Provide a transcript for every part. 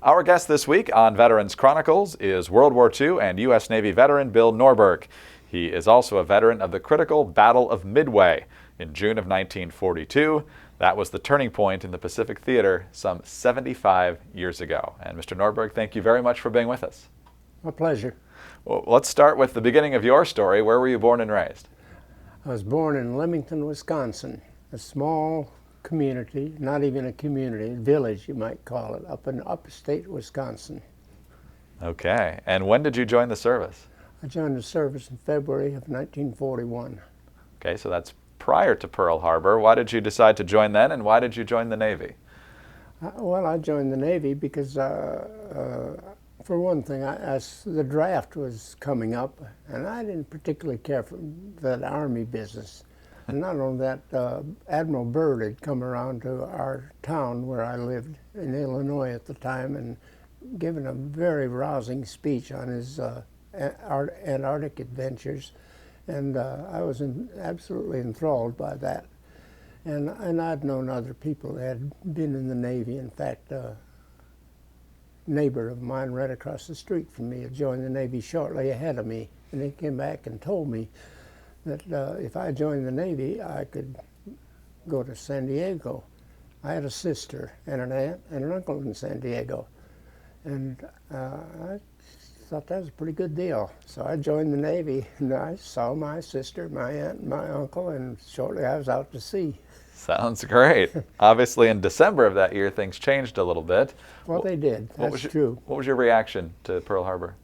Our guest this week on Veterans Chronicles is World War II and U.S. Navy veteran Bill Norberg. He is also a veteran of the critical Battle of Midway in June of 1942. That was the turning point in the Pacific Theater some 75 years ago. And Mr. Norberg, thank you very much for being with us. My pleasure. Well, let's start with the beginning of your story. Where were you born and raised? I was born in Leamington, Wisconsin, a small community, not even a community, a village you might call it, up in upstate Wisconsin. Okay. And when did you join the service? I joined the service in February of 1941. Okay, so that's prior to Pearl Harbor. Why did you decide to join then, and why did you join the Navy? Well, I joined the Navy because, for one thing, the draft was coming up, and I didn't particularly care for that Army business. And not only that, Admiral Byrd had come around to our town where I lived in Illinois at the time and given a very rousing speech on his Antarctic adventures. And I was absolutely enthralled by that. And I'd known other people that had been in the Navy. In fact, a neighbor of mine right across the street from me had joined the Navy shortly ahead of me. And he came back and told me that if I joined the Navy, I could go to San Diego. I had a sister and an aunt and an uncle in San Diego. And I thought that was a pretty good deal. So I joined the Navy, and I saw my sister, my aunt, and my uncle, and shortly I was out to sea. Sounds great. Obviously, in December of that year, things changed a little bit. Well, they did. That's true. What was your reaction to Pearl Harbor?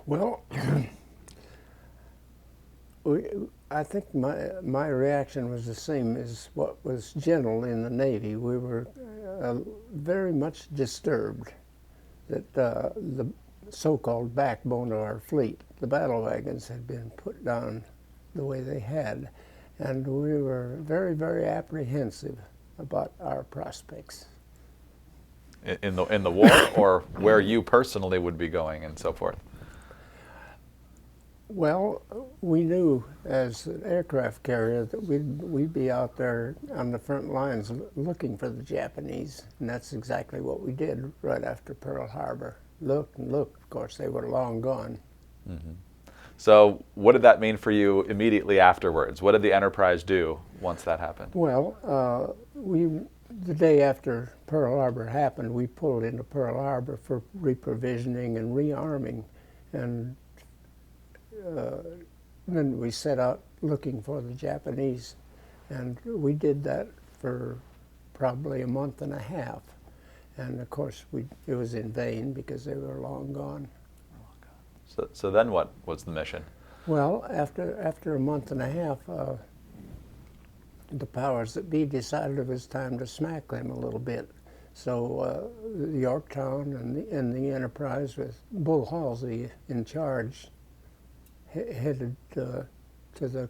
Well, I think my reaction was the same as what was general in the Navy. We were very much disturbed that the so-called backbone of our fleet, the battle wagons, had been put down the way they had. And we were very, very apprehensive about our prospects. In the war, or where you personally would be going and so forth? Well, we knew as an aircraft carrier that we'd be out there on the front lines looking for the Japanese, and that's exactly what we did right after Pearl Harbor. Looked and looked. Of course, they were long gone. Mm-hmm. So what did that mean for you immediately afterwards? What did the Enterprise do once that happened? Well, the day after Pearl Harbor happened, we pulled into Pearl Harbor for reprovisioning and rearming, and then we set out looking for the Japanese, and we did that for probably a month and a half. And of course, it was in vain because they were long gone. So then what was the mission? Well, after a month and a half, the powers that be decided it was time to smack them a little bit. So Yorktown and the Enterprise, with Bull Halsey in charge, headed to the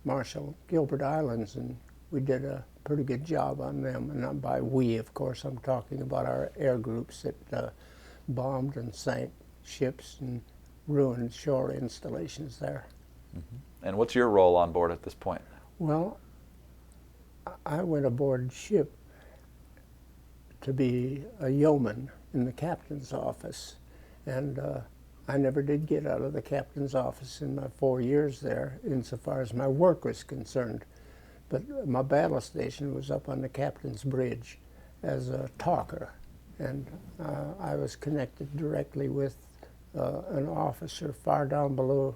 Marshall Gilbert Islands, and we did a pretty good job on them. And not by we, of course, I'm talking about our air groups that bombed and sank ships and ruined shore installations there. Mm-hmm. And what's your role on board at this point? Well, I went aboard ship to be a yeoman in the captain's office, and I never did get out of the captain's office in my 4 years there insofar as my work was concerned. But my battle station was up on the captain's bridge as a talker, and I was connected directly with an officer far down below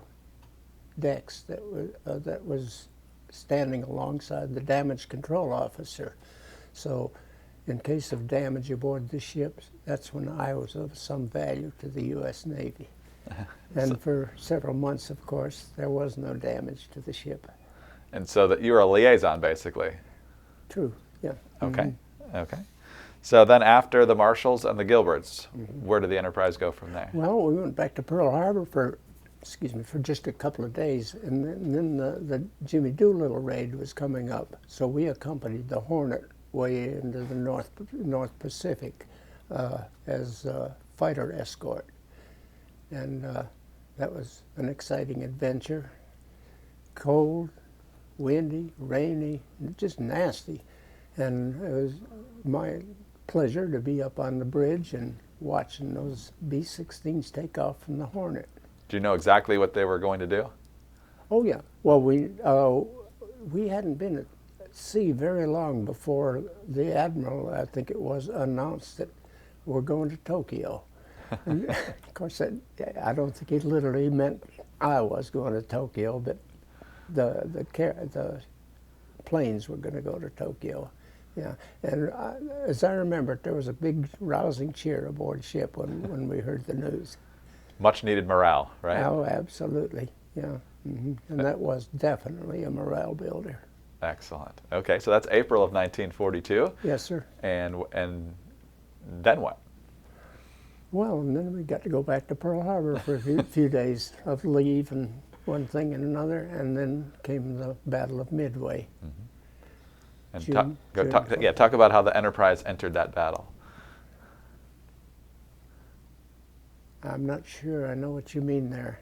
decks that was standing alongside the damage control officer. So in case of damage aboard the ships, that's when I was of some value to the U.S. Navy. And for several months, of course, there was no damage to the ship. And so that you're a liaison, basically. True, yeah. Okay, Mm-hmm. okay. So then after the Marshalls and the Gilberts, where did the Enterprise go from there? Well, we went back to Pearl Harbor for just a couple of days, and then the Jimmy Doolittle raid was coming up. So we accompanied the Hornet way into the North Pacific as a fighter escort. And that was an exciting adventure. Cold, windy, rainy, just nasty. And it was pleasure to be up on the bridge and watching those B-16s take off from the Hornet. Do you know exactly what they were going to do? Oh yeah. Well, we hadn't been at sea very long before the admiral, I think it was, announced that we're going to Tokyo. And of course, I don't think he literally meant I was going to Tokyo, but the planes were going to go to Tokyo. Yeah, and as I remember it, there was a big rousing cheer aboard ship when we heard the news. Much needed morale, right? Oh, absolutely, yeah. And that was definitely a morale builder. Excellent. Okay, so that's April of 1942. Yes, sir. And then what? Well, and then we got to go back to Pearl Harbor for a few days of leave and one thing and another, and then came the Battle of Midway. And talk about how the Enterprise entered that battle. I'm not sure I know what you mean there.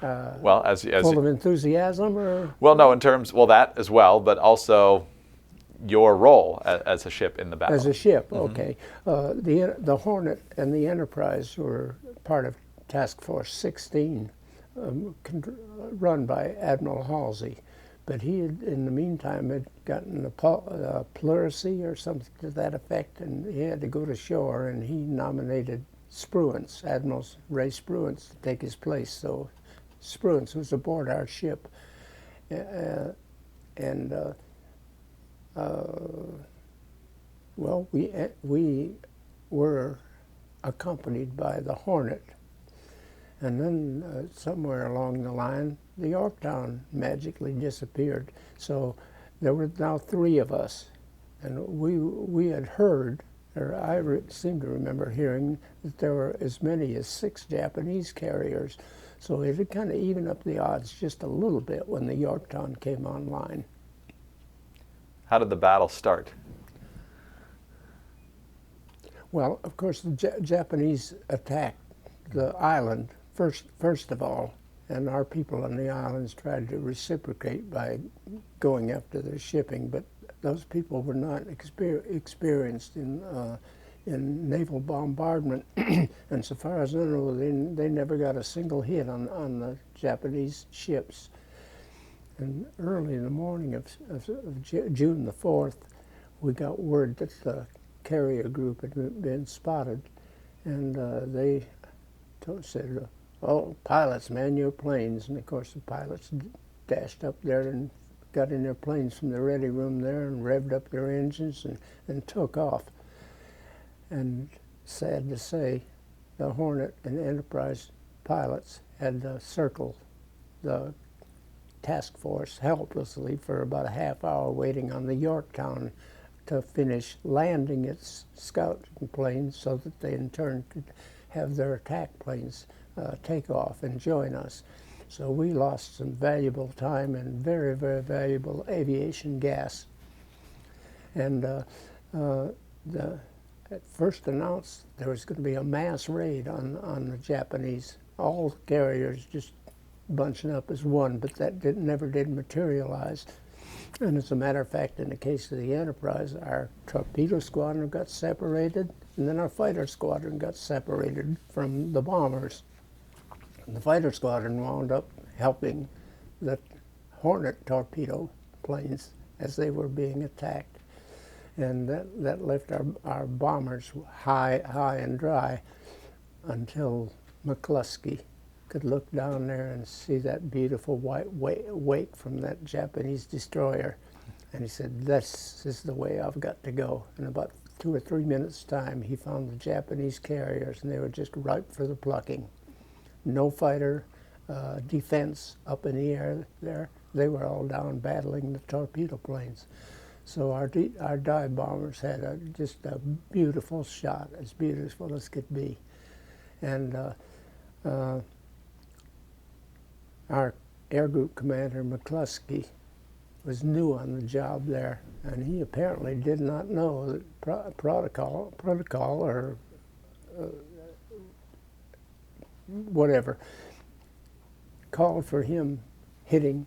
Well, as full of enthusiasm, or? Well, no, in terms, well, that as well, but also your role as a ship in the battle. As a ship, okay. The Hornet and the Enterprise were part of Task Force 16, run by Admiral Halsey. But he had, in the meantime, had gotten a pleurisy or something to that effect, and he had to go to shore, and he nominated Spruance, Admiral Ray Spruance, to take his place. So Spruance was aboard our ship. Well, we were accompanied by the Hornet. And then somewhere along the line, the Yorktown magically disappeared. So there were now 3 of us. And we had heard, or I seem to remember hearing, that there were as many as 6 Japanese carriers. So it had kind of evened up the odds just a little bit when the Yorktown came online. How did the battle start? Well, of course, the Japanese attacked the island first of all, and our people on the islands tried to reciprocate by going after their shipping, but those people were not experienced in naval bombardment, and so far as I know, they never got a single hit on the Japanese ships. And early in the morning of June the 4th, we got word that the carrier group had been spotted, and they said, "Oh, pilots, man your planes." And of course the pilots dashed up there and got in their planes from the ready room there and revved up their engines and took off. And sad to say, the Hornet and Enterprise pilots had to circle the task force helplessly for about a half hour, waiting on the Yorktown to finish landing its scout planes so that they in turn could have their attack planes take off and join us. So we lost some valuable time and very, very valuable aviation gas. And at first announced there was going to be a mass raid on the Japanese, all carriers just bunching up as one, but that never did materialize. And as a matter of fact, in the case of the Enterprise, our torpedo squadron got separated, and then our fighter squadron got separated from the bombers. And the fighter squadron wound up helping the Hornet torpedo planes as they were being attacked. And that left our bombers high and dry until McCluskey could look down there and see that beautiful white wake from that Japanese destroyer. And he said, "This is the way I've got to go." In about 2 or 3 minutes' time, he found the Japanese carriers, and they were just ripe for the plucking. No fighter defense up in the air there. They were all down battling the torpedo planes. So our dive bombers had just a beautiful shot, as beautiful as could be. And our air group commander, McCluskey, was new on the job there, and he apparently did not know that protocol or whatever called for him hitting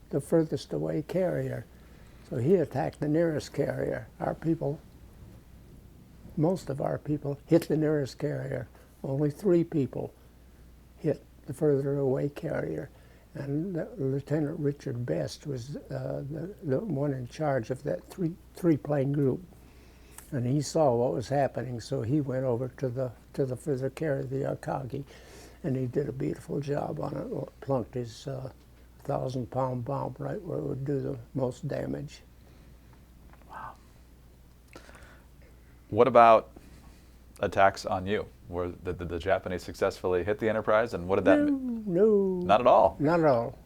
the furthest away carrier. So he attacked the nearest carrier. Our people most of our people hit the nearest carrier. Only 3 people hit the further away carrier. And Lieutenant Richard Best was the one in charge of that three-plane group. And he saw what was happening, so he went over to the further carrier, the Akagi, and he did a beautiful job on it. Plunked his 1,000-pound bomb right where it would do the most damage. Wow. What about attacks on you? Did the Japanese successfully hit the Enterprise, and what did that mean? No. Not at all? Not at all.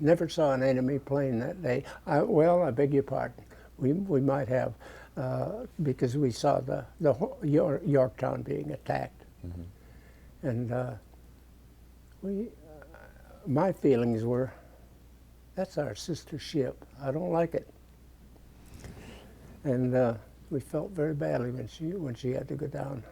Never saw an enemy plane that day. I beg your pardon. We might have, because we saw the Yorktown being attacked. Mm-hmm. And my feelings were, that's our sister ship. I don't like it. And we felt very badly when she had to go down.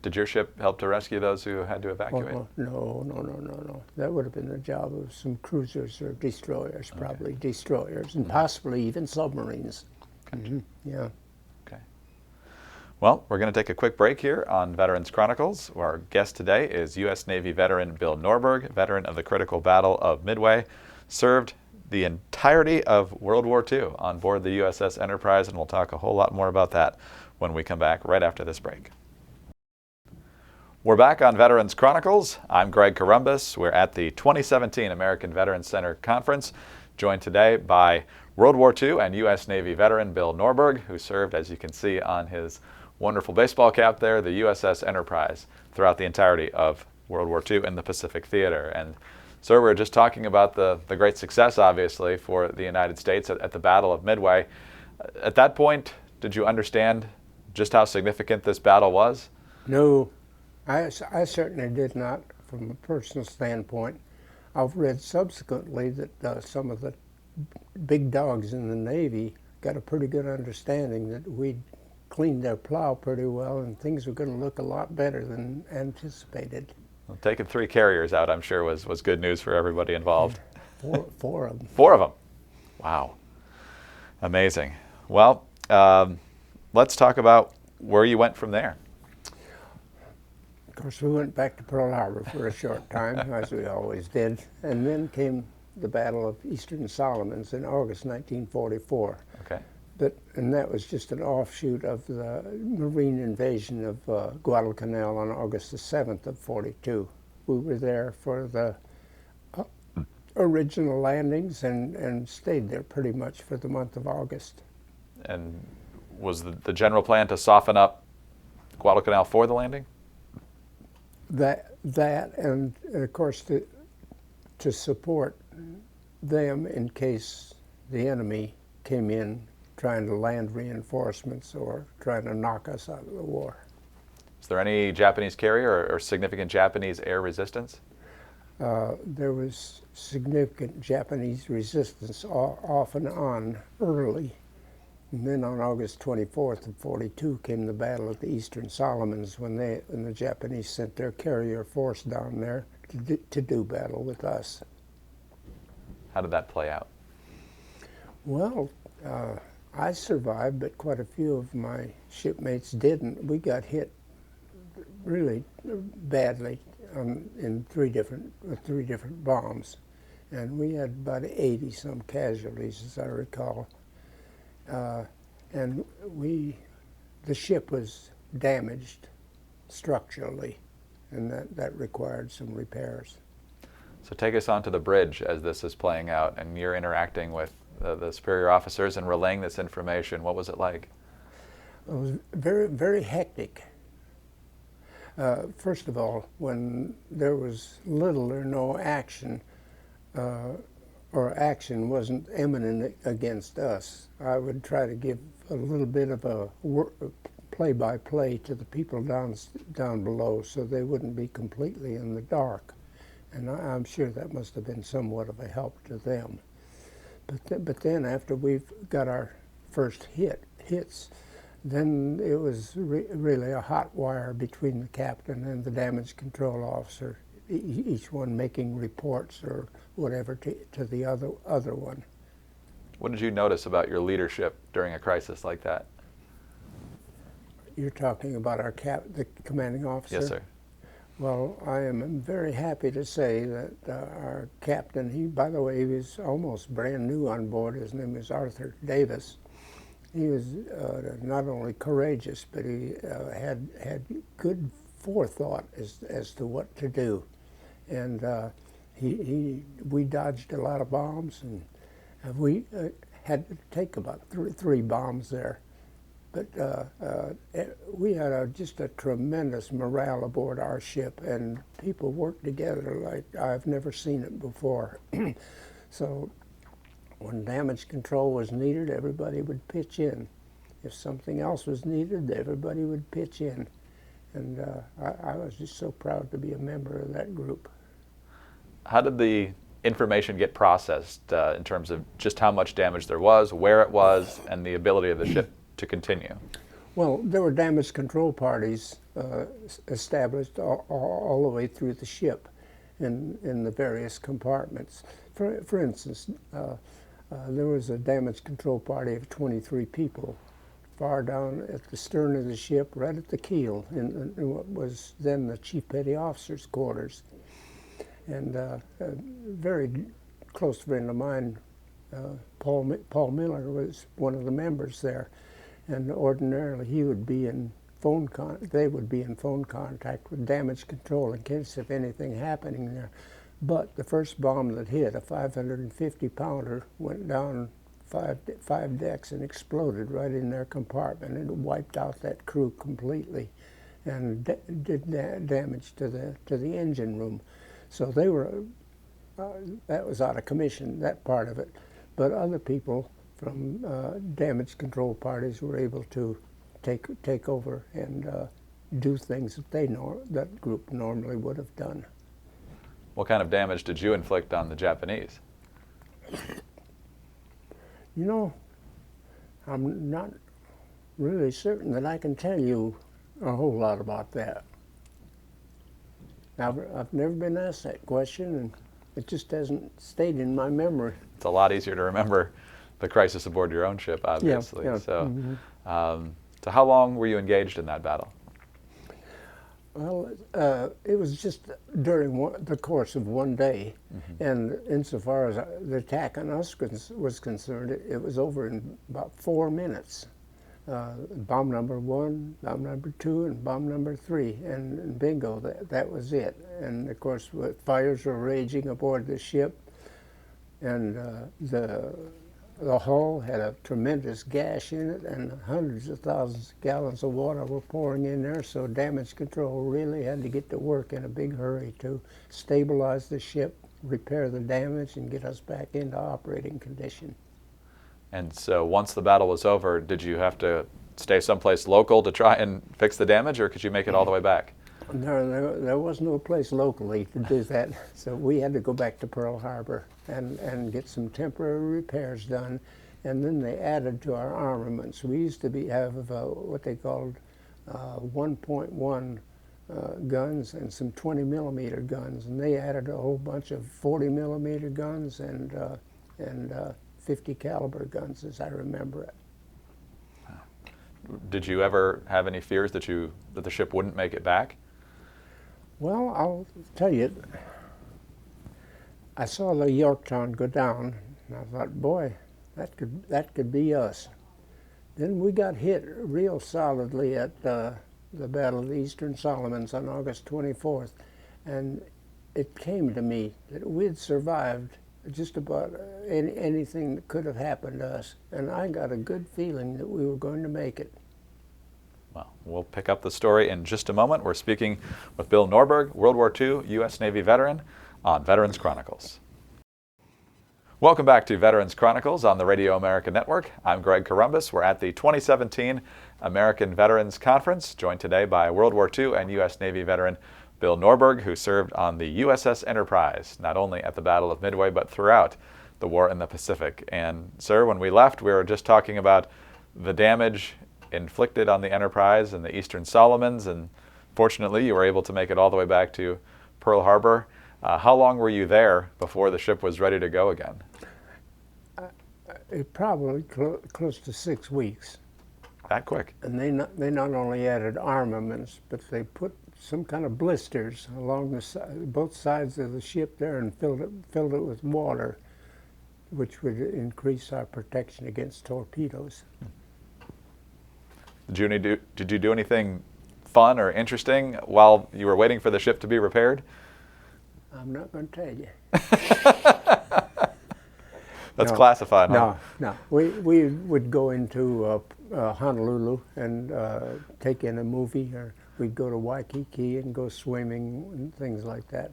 Did your ship help to rescue those who had to evacuate? Oh, no. That would have been the job of some cruisers or destroyers, probably destroyers, and possibly even submarines. Okay. Mm-hmm. Yeah. Okay. Well, we're going to take a quick break here on Veterans Chronicles. Our guest today is U.S. Navy veteran Bill Norberg, veteran of the critical Battle of Midway, served the entirety of World War II on board the USS Enterprise, and we'll talk a whole lot more about that when we come back right after this break. We're back on Veterans Chronicles. I'm Greg Corumbus. We're at the 2017 American Veterans Center Conference, joined today by World War II and U.S. Navy veteran Bill Norberg, who served, as you can see on his wonderful baseball cap there, the USS Enterprise throughout the entirety of World War II in the Pacific Theater. And sir, we were just talking about the great success, obviously, for the United States at the Battle of Midway. At that point, did you understand just how significant this battle was? No. I certainly did not, from a personal standpoint. I've read subsequently that some of the big dogs in the Navy got a pretty good understanding that we'd cleaned their plow pretty well and things were going to look a lot better than anticipated. Well, taking 3 carriers out, I'm sure, was good news for everybody involved. Four of them. 4 of them. Wow. Amazing. Well, let's talk about where you went from there. Of course, we went back to Pearl Harbor for a short time, as we always did, and then came the Battle of Eastern Solomons in August 1944. Okay. And that was just an offshoot of the Marine invasion of Guadalcanal on August the 7th of 42. We were there for the original landings and stayed there pretty much for the month of August. And was the general plan to soften up Guadalcanal for the landing? That and of course to support them in case the enemy came in trying to land reinforcements or trying to knock us out of the war. Is there any Japanese carrier or significant Japanese air resistance? There was significant Japanese resistance off and on early. And then on August 24th of 42 came the Battle of the Eastern Solomons when the Japanese sent their carrier force down there to do battle with us. How did that play out? Well, I survived, but quite a few of my shipmates didn't. We got hit really badly in three different bombs, and we had about 80-some casualties, as I recall. And the ship was damaged structurally, and that required some repairs. So take us onto the bridge as this is playing out, and you're interacting with the superior officers and relaying this information. What was it like? It was very, very hectic. First of all, when there was little or no action, or action wasn't imminent against us, I would try to give a little bit of a play-by-play to the people down below so they wouldn't be completely in the dark. And I'm sure that must have been somewhat of a help to them. But then after we've got our first hits, then it was really a hot wire between the captain and the damage control officer, each one making reports or whatever to the other one. What did you notice about your leadership during a crisis like that? You're talking about the commanding officer? Yes, sir. Well, I am very happy to say that our captain, by the way, he was almost brand new on board. His name is Arthur Davis. He was not only courageous, but he had good forethought as to what to do. And we dodged a lot of bombs, and we had to take about three bombs there. But we had just a tremendous morale aboard our ship, and people worked together like I've never seen it before. So when damage control was needed, everybody would pitch in. If something else was needed, everybody would pitch in. And I was just so proud to be a member of that group. How did the information get processed in terms of just how much damage there was, where it was, and the ability of the ship to continue? Well, there were damage control parties established all the way through the ship in the various compartments. For instance, there was a damage control party of 23 people far down at the stern of the ship, right at the keel, in what was then the Chief Petty Officer's quarters. And a very close friend of mine, Paul Miller, was one of the members there. And ordinarily he would be in they would be in phone contact with damage control in case of anything happening there. But the first bomb that hit, a 550-pounder, went down five decks and exploded right in their compartment, and it wiped out that crew completely, and did damage to the engine room. So they were that was out of commission, that part of it. But other people from damage control parties were able to take over and do things that that group normally would have done. What kind of damage did you inflict on the Japanese? You know, I'm not really certain that I can tell you a whole lot about that. I've never been asked that question, and it just hasn't stayed in my memory. It's a lot easier to remember the crisis aboard your own ship, obviously. Yeah. So, Mm-hmm. So how long were you engaged in that battle? Well, it was just during the course of one day, mm-hmm. and insofar as the attack on us was concerned, it was over in about 4 minutes. Bomb number 1, bomb number 2, and bomb number 3, and bingo, that was it. And of course, fires were raging aboard the ship, and the hull had a tremendous gash in it, and hundreds of thousands of gallons of water were pouring in there, so damage control really had to get to work in a big hurry to stabilize the ship, repair the damage, and get us back into operating condition. And so once the battle was over, did you have to stay someplace local to try and fix the damage, or could you make it all the way back? There was no place locally to do that, so we had to go back to Pearl Harbor and get some temporary repairs done, and then they added to our armaments. We used to have what they called 1.1 guns and some 20 millimeter guns, and they added a whole bunch of 40 millimeter guns and 50 caliber guns, as I remember it. Did you ever have any fears that the ship wouldn't make it back? Well, I'll tell you, I saw the Yorktown go down, and I thought, boy, that could be us. Then we got hit real solidly at the Battle of the Eastern Solomons on August 24th, and it came to me that we'd survived just about anything that could have happened to us, and I got a good feeling that we were going to make it. Well, we'll pick up the story in just a moment. We're speaking with Bill Norberg, World War II U.S. Navy veteran, on Veterans Chronicles. Welcome back to Veterans Chronicles on the Radio America Network. I'm Greg Columbus. We're at the 2017 American Veterans Conference, joined today by World War II and U.S. Navy veteran Bill Norberg, who served on the USS Enterprise, not only at the Battle of Midway, but throughout the war in the Pacific. And, sir, when we left, we were just talking about the damage inflicted on the Enterprise and the Eastern Solomons, and fortunately you were able to make it all the way back to Pearl Harbor. How long were you there before the ship was ready to go again? Probably close to 6 weeks. That quick. And they not only added armaments, but they put some kind of blisters along both sides of the ship there and filled it with water, which would increase our protection against torpedoes. Did you do anything fun or interesting while you were waiting for the ship to be repaired? I'm not going to tell you. That's classified, huh? No. We would go into Honolulu and take in a movie, or we'd go to Waikiki and go swimming and things like that.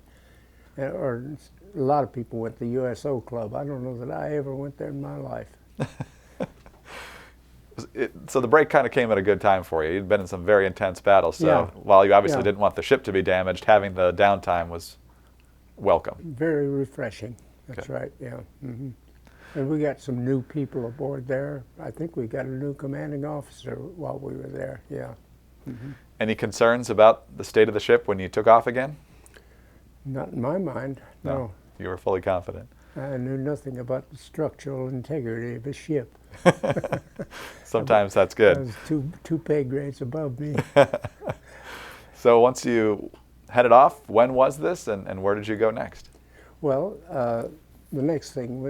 Or a lot of people went to the USO Club. I don't know that I ever went there in my life. So the break kind of came at a good time for you. You'd been in some very intense battles, so Yeah. while you obviously didn't want the ship to be damaged, having the downtime was welcome. Very refreshing. That's right, yeah. Mm-hmm. And we got some new people aboard there. I think we got a new commanding officer while we were there, yeah. Mm-hmm. Any concerns about the state of the ship when you took off again? Not in my mind, no. You were fully confident. I knew nothing about the structural integrity of a ship. Sometimes that's good. That was two pay grades above me. So once you headed off, when was this and where did you go next? Well, the next thing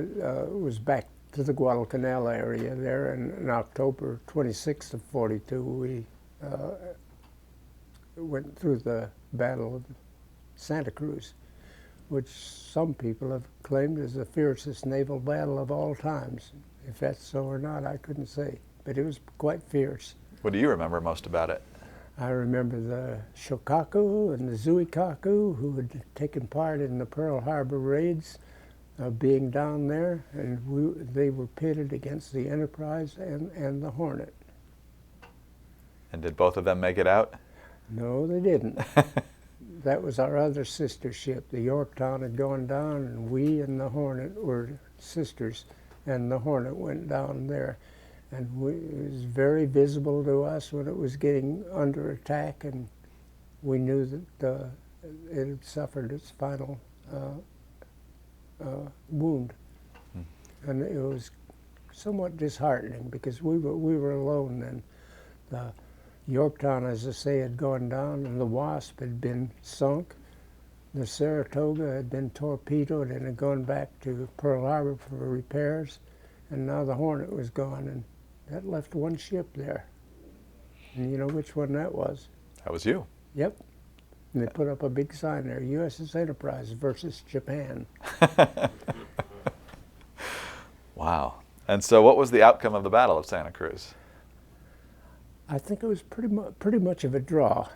was back to the Guadalcanal area there, and on October 26th of 42, we went through the Battle of Santa Cruz, which some people have claimed is the fiercest naval battle of all times. If that's so or not, I couldn't say, but it was quite fierce. What do you remember most about it? I remember the Shokaku and the Zuikaku, who had taken part in the Pearl Harbor raids, being down there, and they were pitted against the Enterprise and the Hornet. And did both of them make it out? No, they didn't. That was our other sister ship. The Yorktown had gone down, and we and the Hornet were sisters, and the Hornet went down there. And it was very visible to us when it was getting under attack, and we knew that it had suffered its final wound. And it was somewhat disheartening because we were alone then. The Yorktown, as I say, had gone down, and the Wasp had been sunk. The Saratoga had been torpedoed and had gone back to Pearl Harbor for repairs, and now the Hornet was gone, and that left one ship there. And you know which one that was? That was you. Yep. And they put up a big sign there, USS Enterprise versus Japan. Wow. And so what was the outcome of the Battle of Santa Cruz? I think it was pretty much of a draw.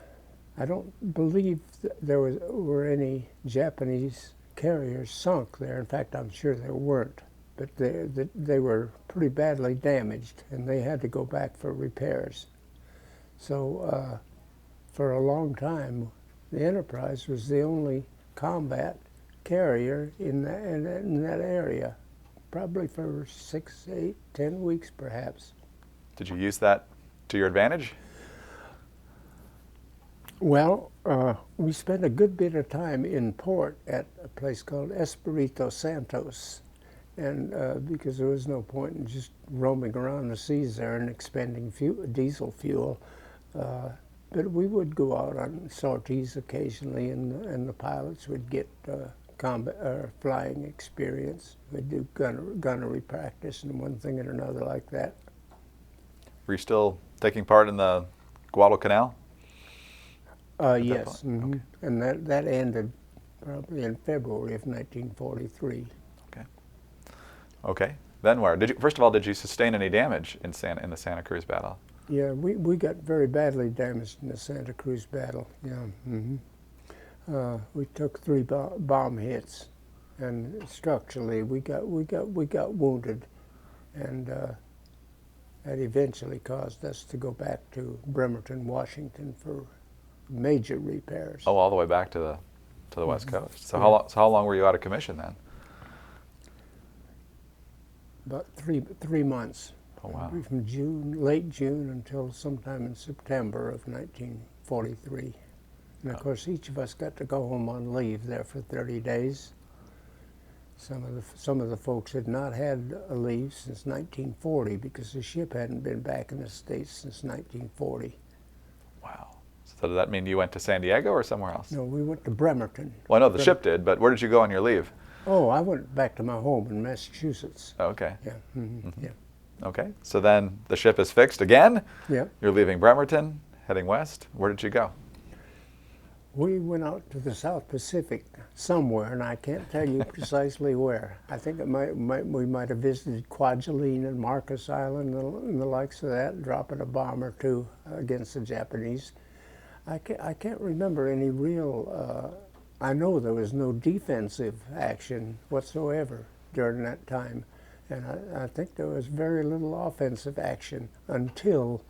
I don't believe there were any Japanese carriers sunk there. In fact, I'm sure there weren't. But they were pretty badly damaged, and they had to go back for repairs. So for a long time, the Enterprise was the only combat carrier in that area, probably for 6, 8, 10 weeks perhaps. Did you use that to your advantage? Well, we spent a good bit of time in port at a place called Espiritu Santos, and because there was no point in just roaming around the seas there and expending diesel fuel, but we would go out on sorties occasionally, and the pilots would get combat flying experience. We'd do gunnery practice and one thing and another like that. Were you still taking part in the Guadalcanal? Yes, mm-hmm. Okay. And that ended probably in February of 1943. Okay. Okay. Then where? First of all, did you sustain any damage in the Santa Cruz battle? Yeah, we got very badly damaged in the Santa Cruz battle. Yeah. Mm-hmm. We took 3 bomb hits, and structurally we got wounded, and that eventually caused us to go back to Bremerton, Washington for major repairs. Oh, all the way back to the West Coast. So yeah. how long were you out of commission then? About three months. Oh, wow. From late June until sometime in September of 1943. And of course, each of us got to go home on leave there for 30 days. Some of the folks had not had a leave since 1940 because the ship hadn't been back in the States since 1940. Wow. So does that mean you went to San Diego or somewhere else? No, we went to Bremerton. Well, I know the ship did, but where did you go on your leave? Oh, I went back to my home in Massachusetts. Oh, okay. Yeah. Yeah. Okay. So then the ship is fixed again. Yeah. You're leaving Bremerton, heading west. Where did you go? We went out to the South Pacific somewhere, and I can't tell you precisely where. I think we might have visited Kwajalein and Marcus Island and the likes of that, dropping a bomb or two against the Japanese. I can't remember any real. I know there was no defensive action whatsoever during that time, and I think there was very little offensive action until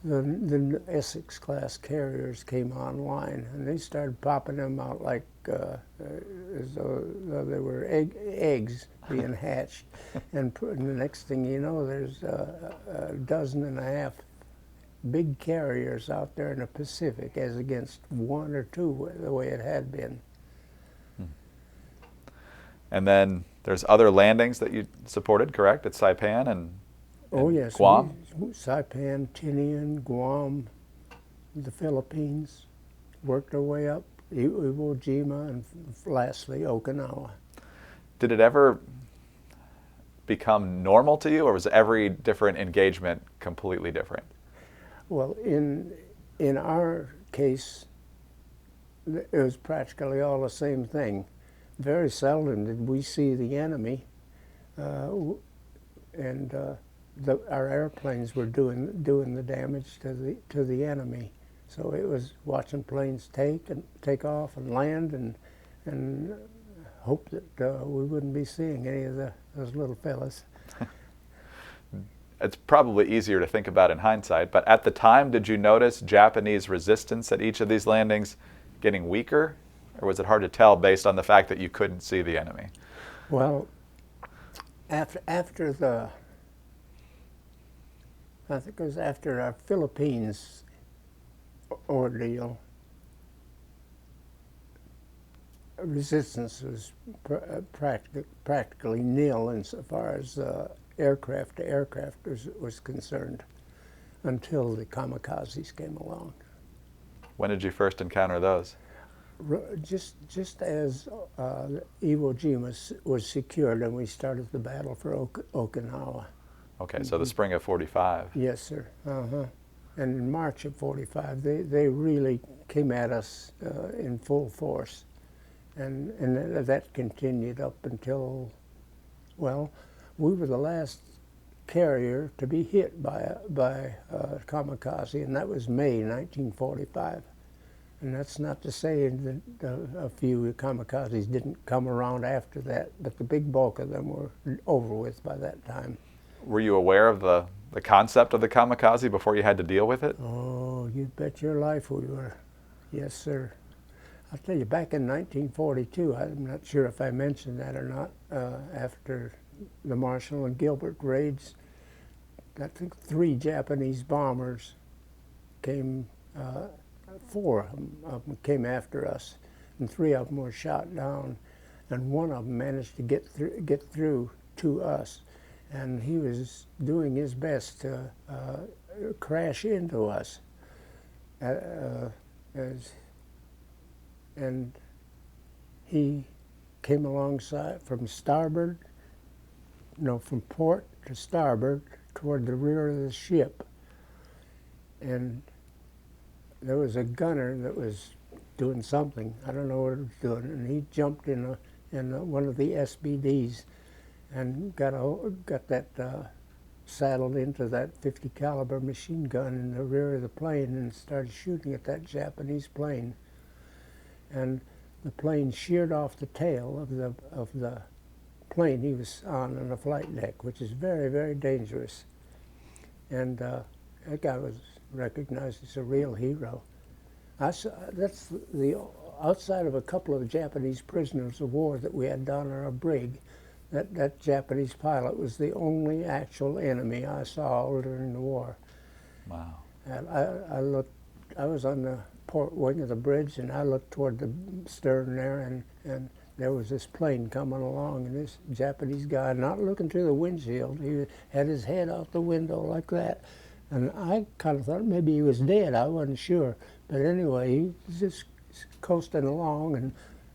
the Essex-class carriers came online, and they started popping them out like as though they were eggs being hatched. And the next thing you know, there's a dozen and a half big carriers out there in the Pacific as against one or two the way it had been. And then there's other landings that you supported, correct, at Saipan and Oh yes, Guam? Saipan, Tinian, Guam, the Philippines, worked our way up, Iwo Jima, and lastly Okinawa. Did it ever become normal to you, or was every different engagement completely different? Well, in our case, it was practically all the same thing. Very seldom did we see the enemy, and our airplanes were doing the damage to the enemy. So it was watching planes take off and land, and hope that we wouldn't be seeing any of those little fellas. It's probably easier to think about in hindsight, but at the time, did you notice Japanese resistance at each of these landings getting weaker, or was it hard to tell based on the fact that you couldn't see the enemy? Well, after the I think it was after our Philippines ordeal, resistance was practically nil insofar as aircraft to aircraft was concerned until the kamikazes came along. When did you first encounter those? Just as Iwo Jima was secured and we started the battle for Okinawa. Okay, so the spring of '45. Yes, sir. And in March of '45, they really came at us in full force, and that continued up until, well, we were the last carrier to be hit by kamikaze, and that was May 1945. And that's not to say that a few kamikazes didn't come around after that, but the big bulk of them were over with by that time. Were you aware of the concept of the kamikaze before you had to deal with it? Oh, you bet your life we were. Yes, sir. I'll tell you, back in 1942, I'm not sure if I mentioned that or not, after the Marshall and Gilbert raids, I think 3 Japanese bombers came, 4 of them came after us, and 3 of them were shot down, and one of them managed to get through to us. And he was doing his best to crash into us. And he came alongside from from port to starboard toward the rear of the ship. And there was a gunner that was doing something. I don't know what he was doing. And he jumped in one of the SBDs and got that saddled into that 50 caliber machine gun in the rear of the plane and started shooting at that Japanese plane. And the plane sheared off the tail of the plane he was on the flight deck, which is very, very dangerous. And that guy was recognized as a real hero. That's outside of a couple of Japanese prisoners of war that we had down on our brig. That Japanese pilot was the only actual enemy I saw during the war. Wow. And I was on the port wing of the bridge, and I looked toward the stern there, and there was this plane coming along, and this Japanese guy, not looking through the windshield, he had his head out the window like that. And I kind of thought maybe he was dead. I wasn't sure. But anyway, he was just coasting along, and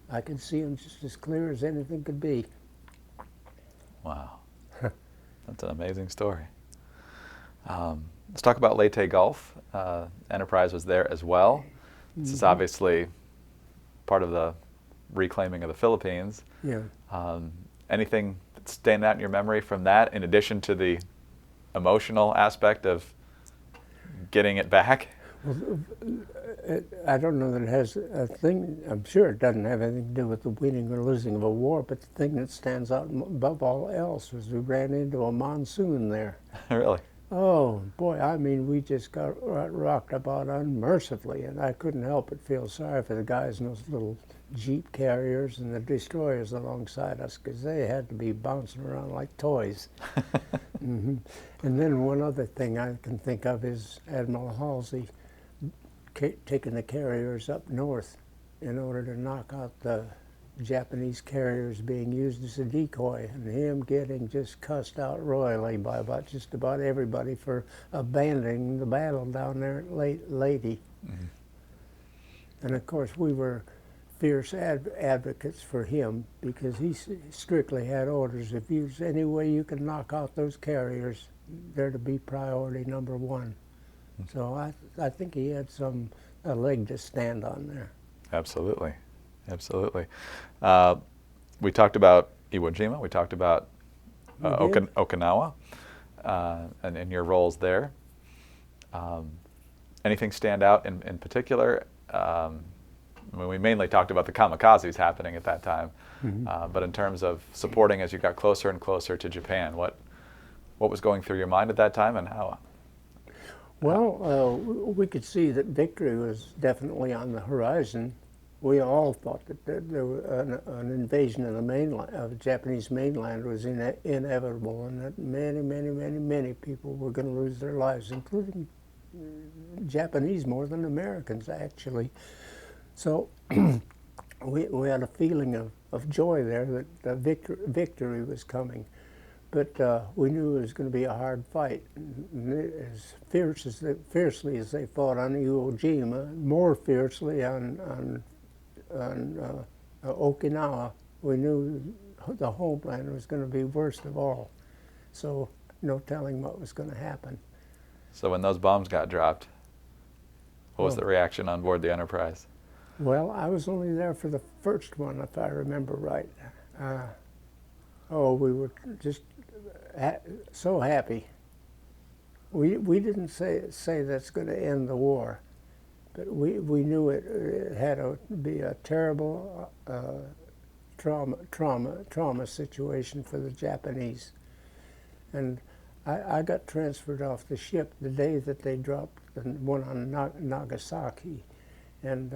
I could see him just as clear as anything could be. Wow. That's an amazing story. Let's talk about Leyte Gulf. Enterprise was there as well. This is obviously part of the reclaiming of the Philippines. Yeah. Anything that stand out in your memory from that, in addition to the emotional aspect of getting it back? Well, I don't know that it has a thing. I'm sure it doesn't have anything to do with the winning or losing of a war, but the thing that stands out above all else was we ran into a monsoon there. Really? Oh, boy, I mean, we just got rocked about unmercifully, and I couldn't help but feel sorry for the guys in those little Jeep carriers and the destroyers alongside us, because they had to be bouncing around like toys. And then one other thing I can think of is Admiral Halsey taking the carriers up north in order to knock out the Japanese carriers being used as a decoy, and him getting just cussed out royally by just about everybody for abandoning the battle down there at Leyte. And of course we were fierce advocates for him, because he strictly had orders, if there's any way you can knock out those carriers, they're to be priority number one. So I think he had a leg to stand on there. Absolutely. Absolutely. We talked about Iwo Jima. We talked about Okinawa and your roles there. Anything stand out in particular? I mean, we mainly talked about the kamikazes happening at that time, but in terms of supporting as you got closer and closer to Japan, what was going through your mind at that time, and how? Well, we could see that victory was definitely on the horizon. We all thought that there was an invasion of the mainland, of the Japanese mainland, was inevitable, and that many people were going to lose their lives, including Japanese more than Americans, actually. So we had a feeling of joy there that the victory was coming. But we knew it was going to be a hard fight. And as fiercely as they fought on Iwo Jima, more fiercely on Okinawa, we knew the homeland was going to be worst of all. So no telling what was going to happen. So when those bombs got dropped, what was the reaction on board the Enterprise? Well, I was only there for the first one, if I remember right. We were just so happy. We didn't say that's going to end the war, but we knew it had to be a terrible trauma situation for the Japanese. And I got transferred off the ship the day that they dropped the one on Nagasaki, and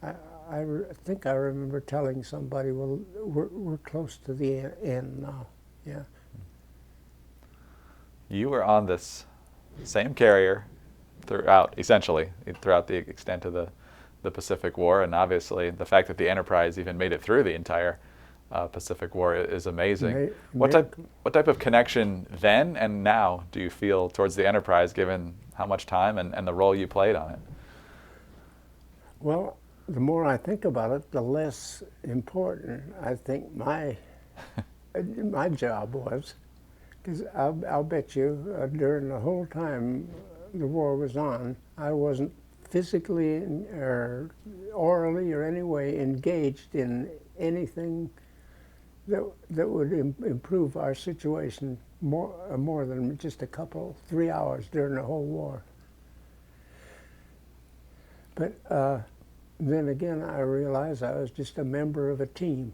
I think I remember telling somebody, well, we're close to the end now. Yeah. You were on this same carrier essentially throughout the extent of the Pacific War, and obviously the fact that the Enterprise even made it through the entire Pacific War is amazing. What type of connection then and now do you feel towards the Enterprise, given how much time and the role you played on it? Well, the more I think about it, the less important I think my job was, because I'll bet you during the whole time the war was on, I wasn't physically or orally or any way engaged in anything that would improve our situation more than just 3 hours during the whole war. But then again, I realized I was just a member of a team,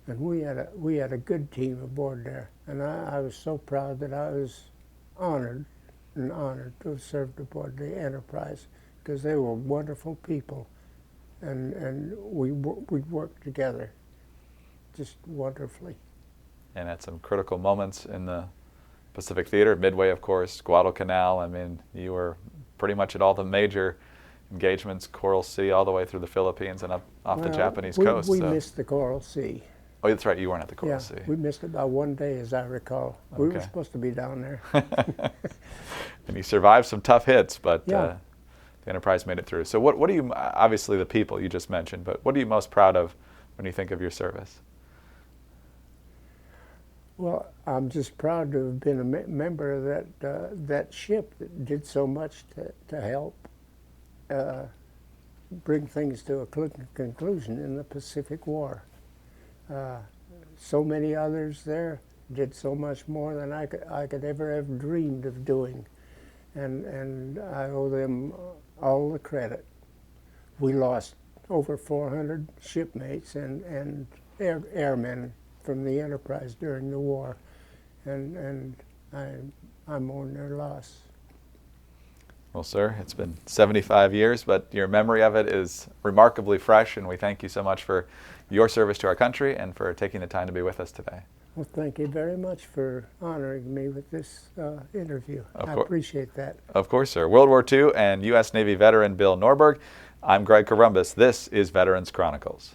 and we had a good team aboard there, and I was so proud that I was honored to have served aboard the Enterprise, because they were wonderful people, and we worked together just wonderfully. And at some critical moments in the Pacific Theater, Midway, of course, Guadalcanal. I mean, you were pretty much at all the major engagements, Coral Sea, all the way through the Philippines and up off the Well, Japanese coast. We So. missed the Coral Sea. Oh, that's right. You weren't at the Coral Yeah, Sea. we missed it by one day, as I recall. We were Okay. supposed to be down there. And you survived some tough hits, but Yeah. the Enterprise made it through. So what do you, obviously the people you just mentioned, but what are you most proud of when you think of your service? Well, I'm just proud to have been a member of that ship that did so much to help bring things to a conclusion in the Pacific War. So many others there did so much more than I could ever have dreamed of doing, and I owe them all the credit. We lost over 400 shipmates and airmen from the Enterprise during the war, and I mourn their loss. Well, sir, it's been 75 years, but your memory of it is remarkably fresh, and we thank you so much for your service to our country and for taking the time to be with us today. Well, thank you very much for honoring me with this interview. I appreciate that. Of course, sir. World War II and U.S. Navy veteran Bill Norberg. I'm Greg Corumbus. This is Veterans Chronicles.